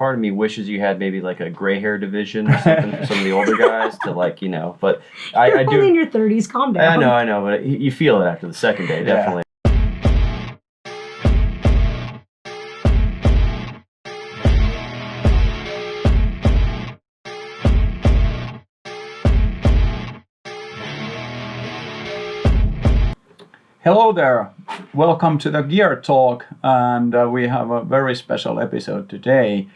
part of me wishes you had maybe like a gray hair division or something for some of the older guys to but I do. Only in your 30s, calm down. I know, but you feel it after the second day, definitely. Hello there, welcome to the Gear Talk, and we have a very special episode today.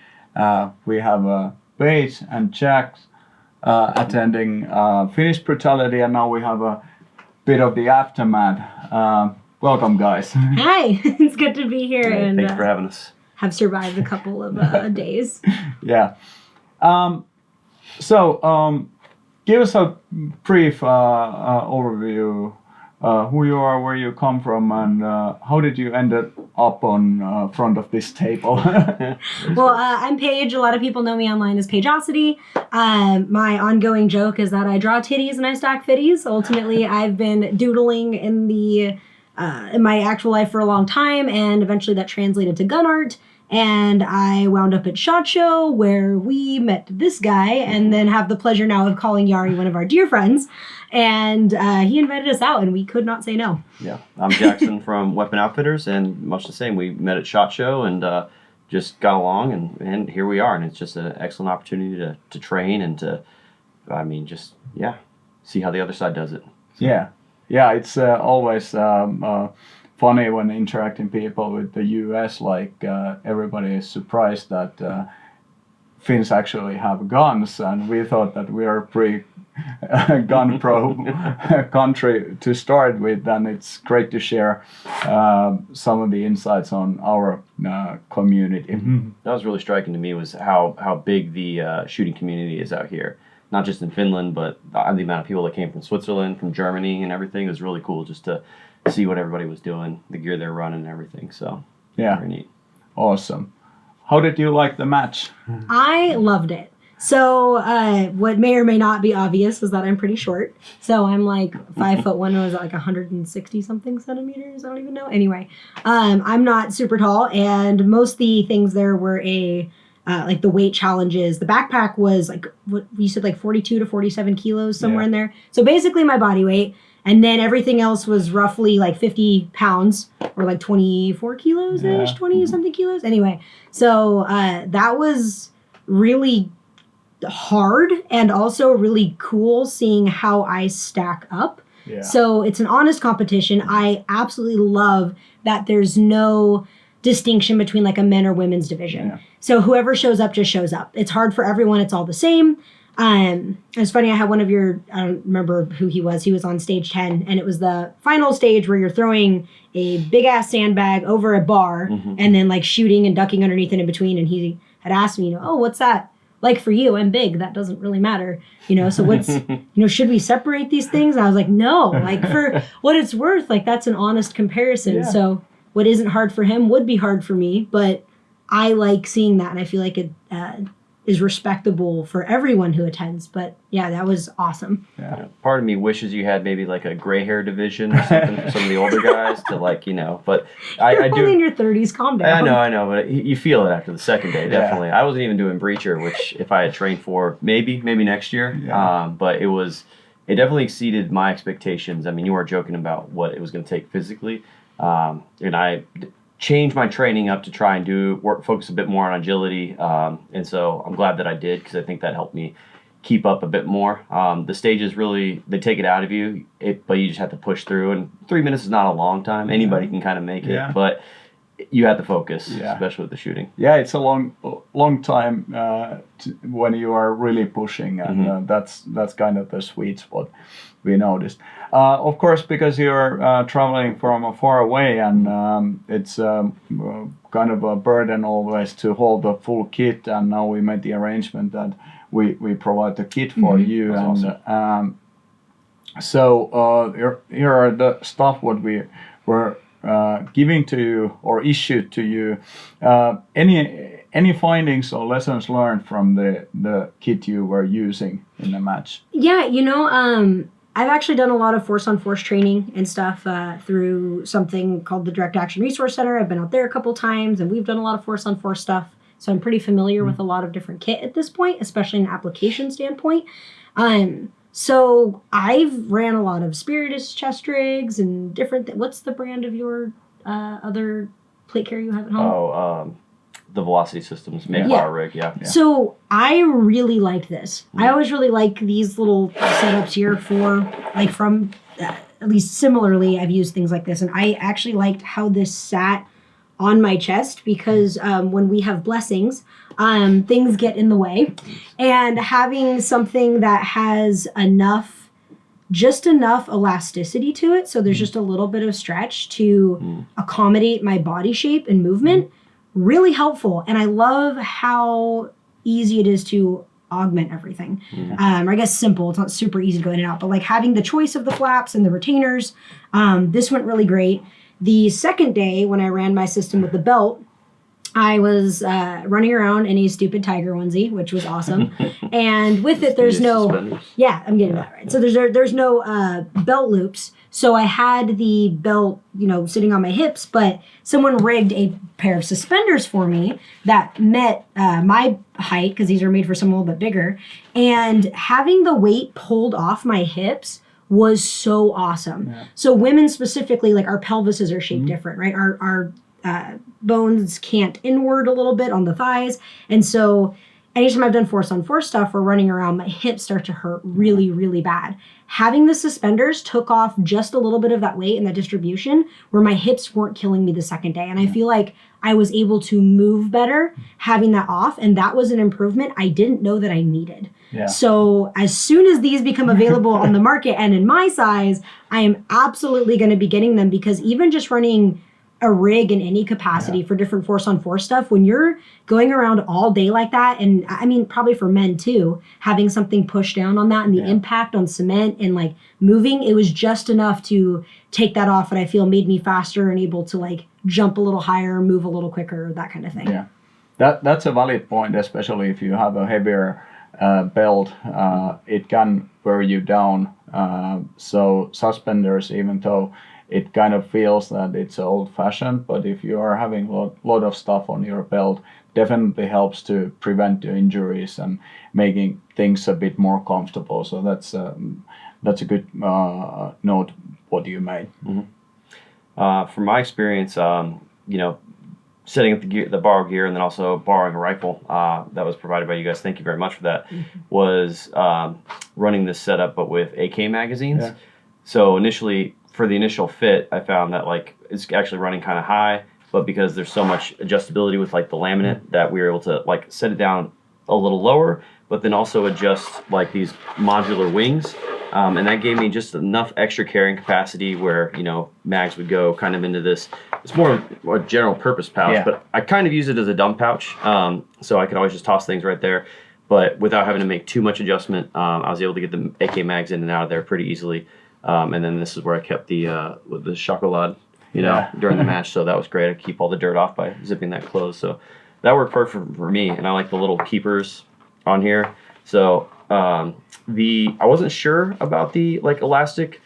We have Paige and Jack attending Finnish Brutality, and now we have a bit of the aftermath. Welcome, guys. Hi, it's good to be here and thanks for having us. have survived a couple of days. Yeah. Give us a brief overview. Who you are, where you come from, and how did you end up on front of this table? Well, I'm Paige. A lot of people know me online as Pageosity. My ongoing joke is that I draw titties and I stack fitties. Ultimately, I've been doodling in my actual life for a long time, and eventually that translated to gun art. And I wound up at SHOT Show, where we met this guy, and then have the pleasure now of calling Jari one of our dear friends. And he invited us out, and we could not say no. Yeah, I'm Jackson from Weapon Outfitters, and much the same. We met at SHOT Show and just got along, and here we are. And it's just an excellent opportunity to train and see how the other side does it. Yeah, it's always funny when interacting people with the US, everybody is surprised that Finns actually have guns, and we thought that we are a pretty gun pro country to start with, and it's great to share some of the insights on our community. That was really striking to me, was how big the shooting community is out here. Not just in Finland, but the amount of people that came from Switzerland, from Germany and everything. It was really cool just to see what everybody was doing, the gear they're running and everything. So very neat. Awesome. How did you like the match? I loved it. So what may or may not be obvious is that I'm pretty short. So I'm like 5'1", was it like 160 something centimeters? I don't even know. Anyway, I'm not super tall, and most of the things there were like the weight challenges. The backpack was like, what you said, like 42 to 47 kilos, somewhere in there. So basically my body weight. And then everything else was roughly like 50 pounds or like 24 kilos-ish, 20 something kilos. Anyway, so that was really hard and also really cool seeing how I stack up. Yeah. So it's an honest competition. I absolutely love that there's no distinction between like a men or women's division. Yeah. So whoever shows up just shows up. It's hard for everyone. It's all the same. It's funny, I had one of I don't remember who he was on stage 10, and it was the final stage where you're throwing a big ass sandbag over a bar and then like shooting and ducking underneath and in between. And he had asked me, oh, what's that like for you? I'm big. That doesn't really matter. So what's, should we separate these things? And I was like, no, like for what it's worth, like that's an honest comparison. Yeah. So what isn't hard for him would be hard for me, but I like seeing that. And I feel like it, is respectable for everyone who attends. But yeah, that was awesome. Yeah. Part of me wishes you had maybe like a gray hair division or something for some of the older guys to but I do. Only in your 30s, calm down. I know, but you feel it after the second day, definitely. I wasn't even doing breacher, which if I had trained for maybe next year, but it definitely exceeded my expectations. I mean, you were joking about what it was going to take physically, and I change my training up to try and focus a bit more on agility. And so I'm glad that I did, because I think that helped me keep up a bit more. The stages really, they take it out of you, but you just have to push through. And 3 minutes is not a long time. Anybody can kind of make it, but you have to focus, especially with the shooting. Yeah, it's a long time when you are really pushing, and that's kind of the sweet spot we noticed. Of course, because you're traveling from far away, and it's kind of a burden always to hold the full kit, and now we made the arrangement that we provide the kit for you. That's and awesome. So here are the stuff what we were giving to you or issued to you. Any findings or lessons learned from the kit you were using in the match? Yeah, I've actually done a lot of force-on-force training and stuff through something called the Direct Action Resource Center. I've been out there a couple times, and we've done a lot of force-on-force stuff So I'm pretty familiar with a lot of different kit at this point, especially in an application standpoint. So I've ran a lot of Spiritus chest rigs and different. What's the brand of your other plate carrier you have at home? Oh, the Velocity Systems Mayflower Yeah. rig, yeah. So I really like this. I always really like these little setups here for like from at least similarly I've used things like this, and I actually liked how this sat on my chest because when we have blessings, things get in the way, and having something that has just enough elasticity to it, so there's just a little bit of stretch to accommodate my body shape and movement, really helpful. And I love how easy it is to augment everything. I guess simple, it's not super easy to go in and out, but like having the choice of the flaps and the retainers, this went really great. The second day when I ran my system with the belt, I was running around in a stupid tiger onesie, which was awesome. And with it, there's no, Suspenders. yeah, I'm getting that right. So there's no belt loops. So I had the belt, sitting on my hips, but someone rigged a pair of suspenders for me that met my height, because these are made for someone a little bit bigger. And having the weight pulled off my hips was so awesome. Yeah. So women specifically, like our pelvises are shaped different, right? Our bones cant inward a little bit on the thighs. And so anytime I've done force on force stuff or running around, my hips start to hurt really, really bad. Having the suspenders took off just a little bit of that weight and that distribution where my hips weren't killing me the second day. And I feel like I was able to move better having that off. And that was an improvement I didn't know that I needed. Yeah. So as soon as these become available on the market and in my size, I am absolutely going to be getting them, because even just running a rig in any capacity for different force on force stuff, when you're going around all day like that, and I mean probably for men too, having something push down on that and the impact on cement and like moving, it was just enough to take that off, and I feel made me faster and able to like jump a little higher, move a little quicker, that kind of thing. Yeah, that's a valid point, especially if you have a heavier belt, it can wear you down. So suspenders, even though it kind of feels that it's old-fashioned, but if you are having a lot of stuff on your belt, definitely helps to prevent the injuries and making things a bit more comfortable. So that's a good note what you made. From my experience, setting up the borrowed gear and then also borrowing a rifle that was provided by you guys, thank you very much for that, was running this setup but with AK magazines. Yeah. So initially, for the initial fit, I found that like it's actually running kind of high, but because there's so much adjustability with like the laminate that we were able to like set it down a little lower, but then also adjust like these modular wings. And that gave me just enough extra carrying capacity where, mags would go kind of into this. It's more of a general purpose pouch, but I kind of use it as a dump pouch. So I could always just toss things right there. But without having to make too much adjustment, I was able to get the AK mags in and out of there pretty easily. And then this is where I kept the chocolate, during the match. So that was great. I keep all the dirt off by zipping that closed. So that worked perfect for me. And I like the little keepers on here. So I wasn't sure about the like elastic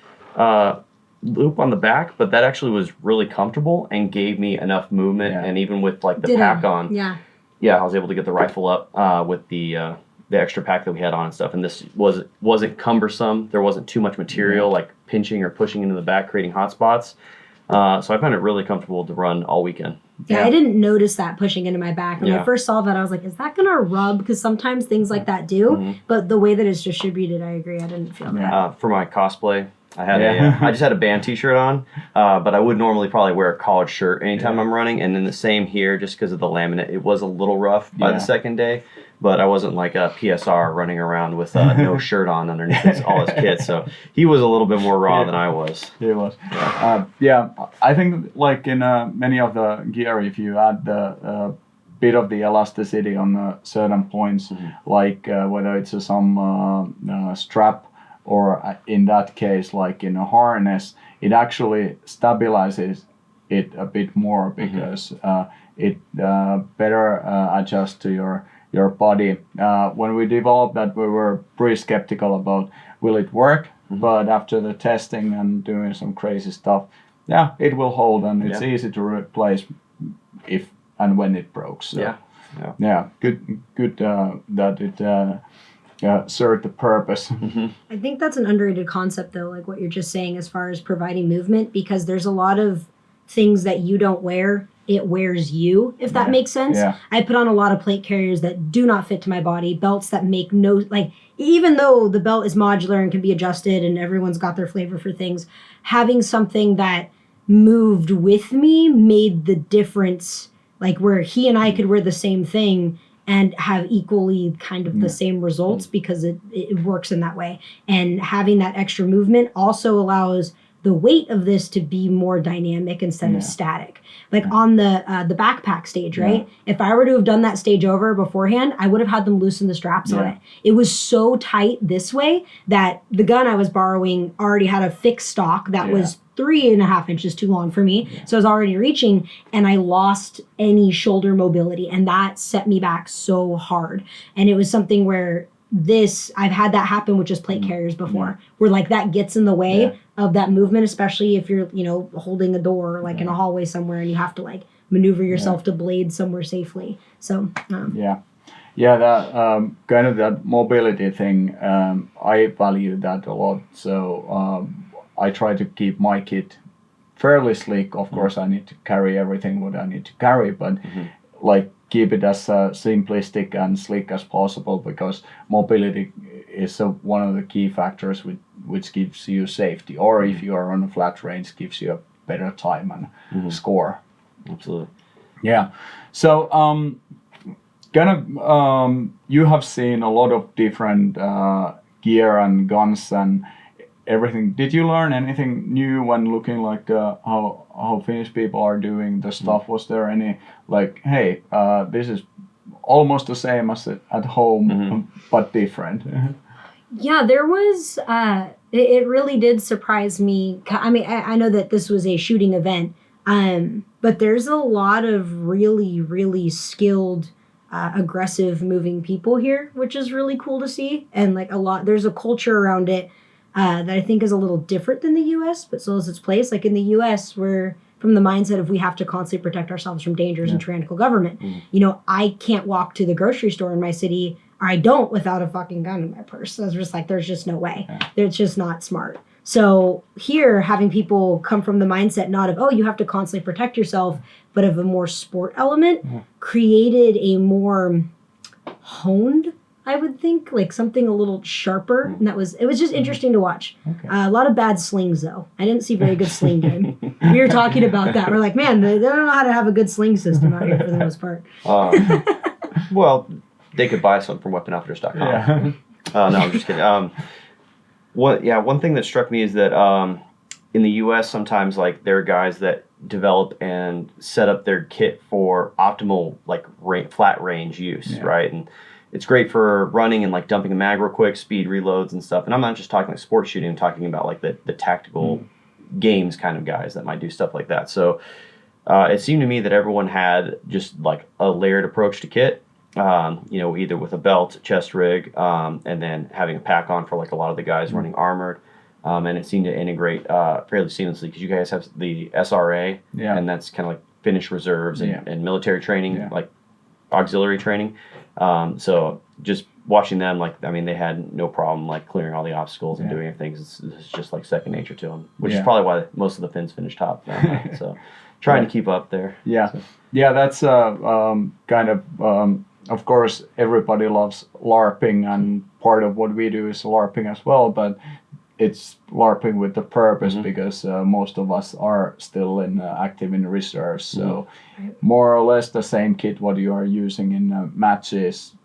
loop on the back, but that actually was really comfortable and gave me enough movement. And even with like the pack on, I was able to get the rifle up with the extra pack that we had on and stuff. And this wasn't cumbersome. There wasn't too much material like pinching or pushing into the back, creating hot spots. So I found it really comfortable to run all weekend. Yeah, I didn't notice that pushing into my back. When I first saw that, I was like, is that going to rub? Because sometimes things like that do. But the way that it's distributed, I agree. I didn't feel that. For my cosplay, I had I just had a band t-shirt on, but I would normally probably wear a collared shirt anytime I'm running. And then the same here, just because of the laminate, it was a little rough by the second day. But I wasn't like a PSR running around with no shirt on underneath all his kit. So he was a little bit more raw than I was. He was. I think like in many of the gear, if you add the bit of the elasticity on certain points, like whether it's some strap or in that case, like in a harness, it actually stabilizes it a bit more because it better adjusts to your body. When we developed that, we were pretty skeptical about will it work, but after the testing and doing some crazy stuff, it will hold, and it's easy to replace if and when it breaks. So. Yeah, good that it served the purpose. I think that's an underrated concept, though, like what you're just saying, as far as providing movement, because there's a lot of things that you don't wear. It wears you, if that makes sense. Yeah. I put on a lot of plate carriers that do not fit to my body, belts that make no, like, even though the belt is modular and can be adjusted and everyone's got their flavor for things, having something that moved with me made the difference, like where he and I could wear the same thing and have equally kind of the same results because it works in that way. And having that extra movement also allows the weight of this to be more dynamic instead of static. Like on the backpack stage, right? If I were to have done that stage over beforehand, I would have had them loosen the straps on it. It was so tight this way that the gun I was borrowing already had a fixed stock that was 3.5 inches too long for me. So I was already reaching and I lost any shoulder mobility, and that set me back so hard. And it was something where I've had that happen with just plate carriers before, where like that gets in the way of that movement, especially if you're, holding a door like in a hallway somewhere and you have to like maneuver yourself to blade somewhere safely. So, that kind of that mobility thing, I value that a lot. So I try to keep my kit fairly sleek. Of course, I need to carry everything what I need to carry, but like keep it as simplistic and sleek as possible, because mobility is one of the key factors which gives you safety, or if you are on a flat range, gives you a better time and score. Absolutely. Yeah. So you have seen a lot of different gear and guns and everything. Did you learn anything new when looking like how Finnish people are doing the stuff? Was there any like, hey, this is almost the same as at home, but different? Yeah, there was. It really did surprise me. I mean, I know that this was a shooting event, but there's a lot of really, really skilled, aggressive moving people here, which is really cool to see. And like there's a culture around it that I think is a little different than the U.S., but still has its place. Like in the U.S., we're from the mindset of we have to constantly protect ourselves from dangers and tyrannical government. I can't walk to the grocery store in my city, or I don't, without a fucking gun in my purse. So it's just like, there's just no way. It's just not smart. So here, having people come from the mindset not of, oh, you have to constantly protect yourself, but of a more sport element, created a more honed, I would think, like something a little sharper. And it was just interesting to watch. A lot of bad slings, though. I didn't see very good sling game. We were talking about that. We're like, man, they don't know how to have a good sling system out here for the most part. Well, they could buy some from weaponoutfitters.com. No, I'm just kidding. One thing that struck me is that in the U.S. sometimes like there are guys that develop and set up their kit for optimal like flat range use, right? And it's great for running and like dumping a mag real quick, speed reloads and stuff. And I'm not just talking like sports shooting, I'm talking about like the tactical games kind of guys that might do stuff like that. So it seemed to me that everyone had just like a layered approach to kit, either with a belt, chest rig, and then having a pack on for like a lot of the guys running armored. And it seemed to integrate fairly seamlessly because you guys have the SRA, and that's kind of like Finnish reserves and military training, like auxiliary training. So just watching them, they had no problem like clearing all the obstacles and doing everything. It's just like second nature to them, which is probably why most of the Finns finished top. So trying to keep up there. Yeah, that's kind of course, everybody loves LARPing, and part of what we do is LARPing as well, but it's LARPing with the purpose because most of us are still active in reserves. So more or less the same kit what you are using in matches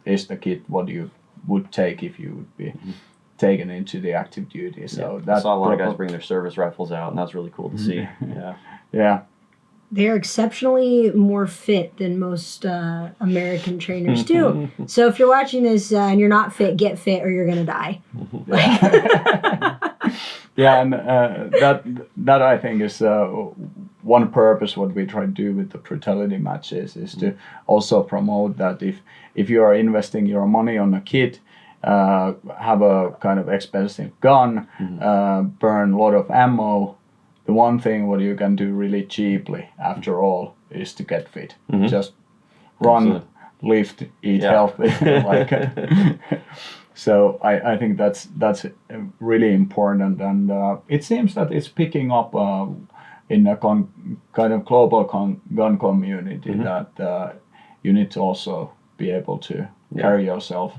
is the kit what you would take if you would be taken into the active duty. So I saw a lot of guys bring their service rifles out, and that's really cool to see. Yeah. They're exceptionally more fit than most American trainers too. So if you're watching this and you're not fit, get fit or you're gonna die. And that I think is one purpose what we try to do with the brutality matches is to also promote that if you are investing your money on a kit, have a kind of expensive gun, burn a lot of ammo. The one thing what you can do really cheaply, after all, is to get fit. Just run lift, eat Yeah. healthy. Like, so I think that's really important, and it seems that it's picking up in a kind of global gun community that you need to also be able to carry yourself.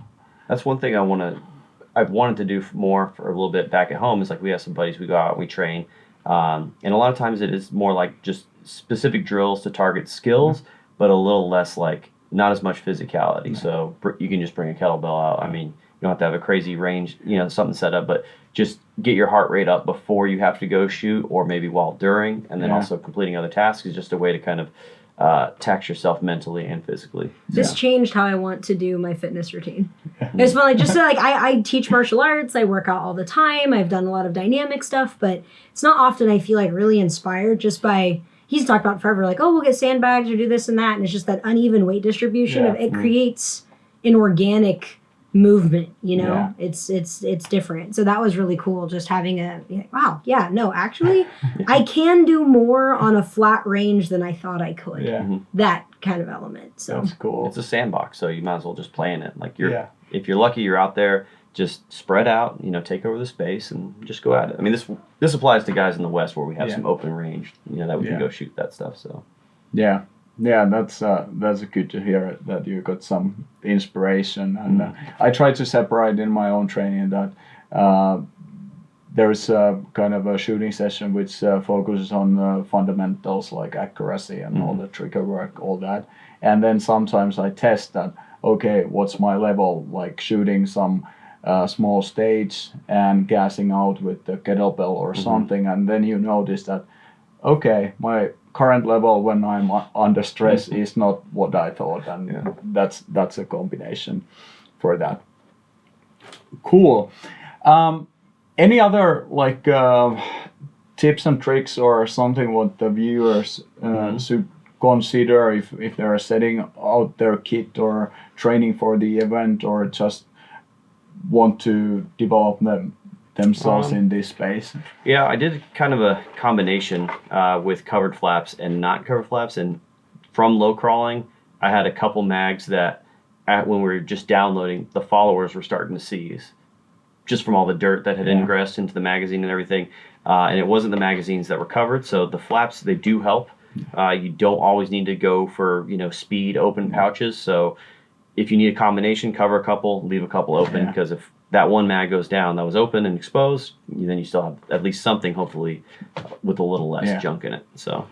That's one thing I've wanted to do more for a little bit back at home. Is like we have some buddies, we go out and we train, and a lot of times it is more like just specific drills to target skills, but a little less like not as much physicality. So you can just bring a kettlebell out. I mean, you don't have to have a crazy range, something set up, but just get your heart rate up before you have to go shoot, or maybe while during, and then also completing other tasks is just a way to kind of tax yourself mentally and physically. This changed how I want to do my fitness routine. It's funny, just so, like I teach martial arts, I work out all the time, I've done a lot of dynamic stuff, but it's not often I feel like really inspired just by, he's talked about forever, like, oh, we'll get sandbags or do this and that, and it's just that uneven weight distribution. It creates an organic movement, it's different. So that was really cool, just having actually I can do more on a flat range than I thought I could. That kind of element. So that's cool. It's a sandbox, so you might as well just play in it. Like if you're lucky, you're out there, just spread out, take over the space and just go at it. I mean, this applies to guys in the West where we have some open range, that we can go shoot that stuff. So that's good to hear that you got some inspiration. And I try to separate in my own training that there's a kind of a shooting session which focuses on fundamentals like accuracy and all the trigger work, all that. And then sometimes I test that, okay, what's my level, like shooting some small stage and gassing out with the kettlebell or something. And then you notice that, okay, my current level when I'm under stress is not what I thought, and that's a combination for that. Cool. Any other like tips and tricks or something what the viewers should consider if they're setting out their kit or training for the event, or just want to develop themselves in this space? Yeah, I did kind of a combination with covered flaps and not covered flaps. And from low crawling, I had a couple mags that when we were just downloading, the followers were starting to seize just from all the dirt that had ingressed into the magazine and everything. And it wasn't the magazines that were covered. So the flaps, they do help. You don't always need to go for, speed open pouches. So if you need a combination, cover a couple, leave a couple open, because if that one mag goes down that was open and exposed, then you still have at least something, hopefully, with a little less junk in it. So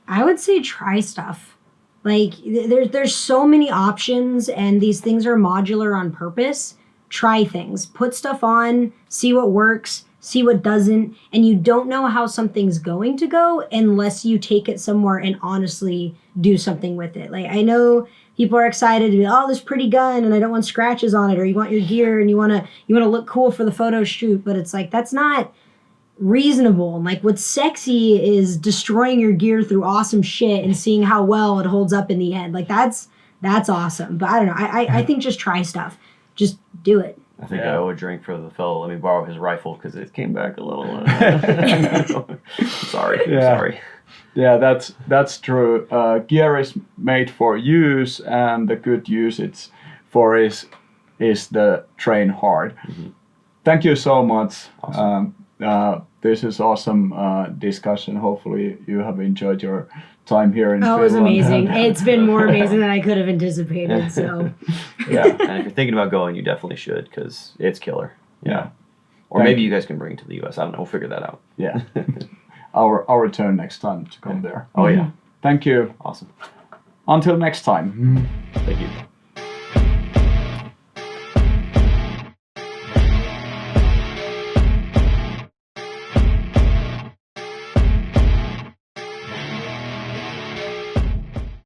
I would say try stuff. Like there's so many options, and these things are modular on purpose. Try things, put stuff on, see what works, see what doesn't, and you don't know how something's going to go unless you take it somewhere and honestly do something with it. Like I know people are excited to be, oh, this pretty gun, and I don't want scratches on it, or you want your gear and you want to look cool for the photo shoot, but it's like that's not reasonable. And like what's sexy is destroying your gear through awesome shit and seeing how well it holds up in the end. Like that's awesome. But I don't know. I think just try stuff. Just do it. I think I owe a drink for the fellow. Let me borrow his rifle because it came back a little. Sorry. Yeah, that's true. Gear is made for use, and the good use it's for is the train hard. Thank you so much. Awesome. This is awesome discussion. Hopefully you have enjoyed your time here in Finland. Oh, it was amazing. It's been more amazing than I could have anticipated. So yeah, and if you're thinking about going, you definitely should, because it's killer. Yeah. Or maybe you guys can bring it to the U.S. I don't know. We'll figure that out. Yeah. Our return next time to come there. Oh yeah. Thank you. Awesome. Until next time. Thank you.